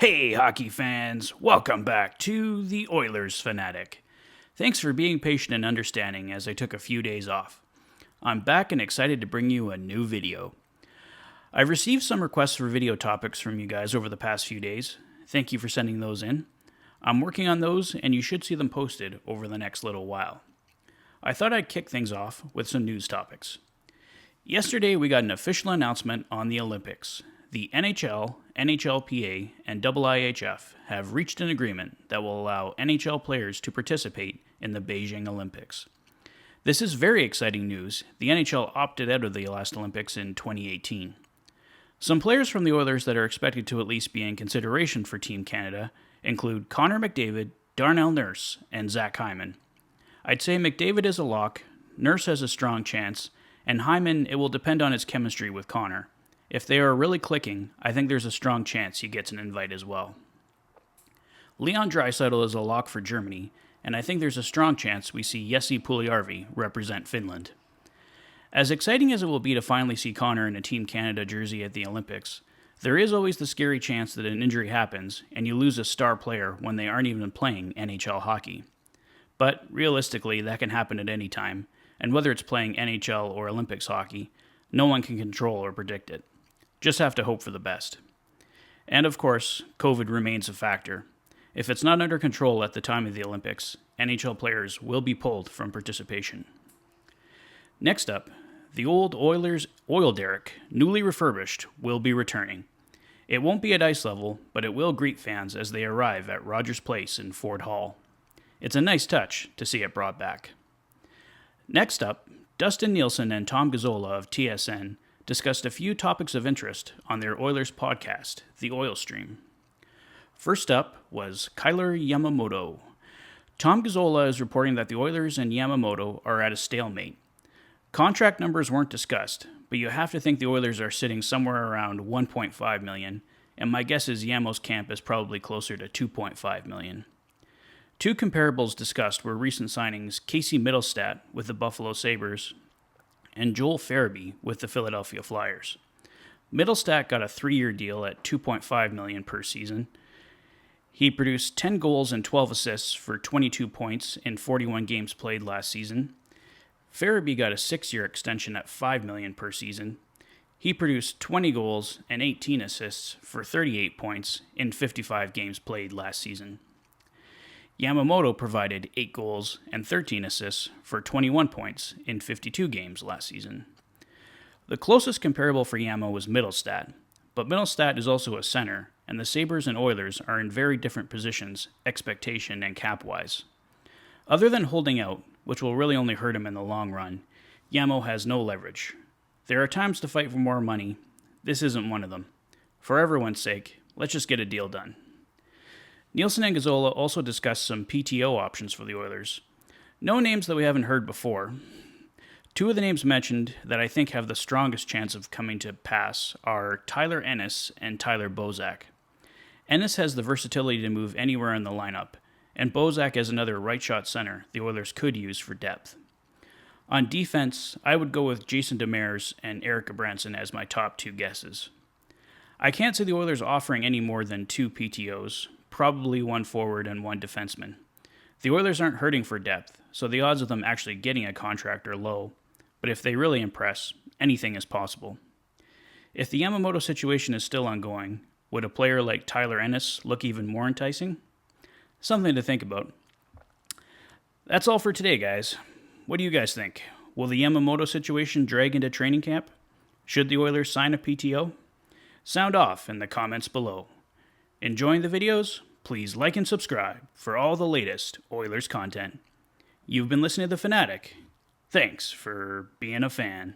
Hey, hockey fans! Welcome back to the Oilers Fanatic. Thanks for being patient and understanding as I took a few days off. I'm back and excited to bring you a new video. I've received some requests for video topics from you guys over the past few days. Thank you for sending those in. I'm working on those and you should see them posted over the next little while. I thought I'd kick things off with some news topics. Yesterday we got an official announcement on the Olympics. The NHL, NHLPA, and IIHF have reached an agreement that will allow NHL players to participate in the Beijing Olympics. This is very exciting news. The NHL opted out of the last Olympics in 2018. Some players from the Oilers that are expected to at least be in consideration for Team Canada include Connor McDavid, Darnell Nurse, and Zach Hyman. I'd say McDavid is a lock, Nurse has a strong chance, and Hyman, it will depend on his chemistry with Connor. If they are really clicking, I think there's a strong chance he gets an invite as well. Leon Draisaitl is a lock for Germany, and I think there's a strong chance we see Jesse Puljujärvi represent Finland. As exciting as it will be to finally see Connor in a Team Canada jersey at the Olympics, there is always the scary chance that an injury happens and you lose a star player when they aren't even playing NHL hockey. But realistically, that can happen at any time, and whether it's playing NHL or Olympics hockey, no one can control or predict it. Just have to hope for the best. And of course, COVID remains a factor. If it's not under control at the time of the Olympics, NHL players will be pulled from participation. Next up, the old Oilers oil derrick, newly refurbished, will be returning. It won't be at ice level, but it will greet fans as they arrive at Rogers Place in Ford Hall. It's a nice touch to see it brought back. Next up, Dustin Nielsen and Tom Gazzola of TSN discussed a few topics of interest on their Oilers podcast, The Oil Stream. First up was Kailer Yamamoto. Tom Gazzola is reporting that the Oilers and Yamamoto are at a stalemate. Contract numbers weren't discussed, but you have to think the Oilers are sitting somewhere around $1.5 million, and my guess is Yamo's camp is probably closer to $2.5 million. Two comparables discussed were recent signings Casey Mittelstadt with the Buffalo Sabres and Joel Farabee with the Philadelphia Flyers. Mittelstadt got a 3-year deal at $2.5 million per season. He produced 10 goals and 12 assists for 22 points in 41 games played last season. Farabee got a 6-year extension at $5 million per season. He produced 20 goals and 18 assists for 38 points in 55 games played last season. Yamamoto provided 8 goals and 13 assists for 21 points in 52 games last season. The closest comparable for Yamo was Mittelstadt, but Mittelstadt is also a center, and the Sabres and Oilers are in very different positions, expectation and cap-wise. Other than holding out, which will really only hurt him in the long run, Yamo has no leverage. There are times to fight for more money. This isn't one of them. For everyone's sake, let's just get a deal done. Nielsen and Gazzola also discussed some PTO options for the Oilers. No names that we haven't heard before. Two of the names mentioned that I think have the strongest chance of coming to pass are Tyler Ennis and Tyler Bozak. Ennis has the versatility to move anywhere in the lineup, and Bozak is another right-shot center the Oilers could use for depth. On defense, I would go with Jason Demers and Eric Abranson as my top two guesses. I can't see the Oilers offering any more than 2 PTOs, probably 1 forward and 1 defenseman. The Oilers aren't hurting for depth, so the odds of them actually getting a contract are low, but if they really impress, anything is possible. If the Yamamoto situation is still ongoing, would a player like Tyler Ennis look even more enticing? Something to think about. That's all for today, guys. What do you guys think? Will the Yamamoto situation drag into training camp? Should the Oilers sign a PTO? Sound off in the comments below. Enjoying the videos? Please like and subscribe for all the latest Oilers content. You've been listening to The Fanatic. Thanks for being a fan.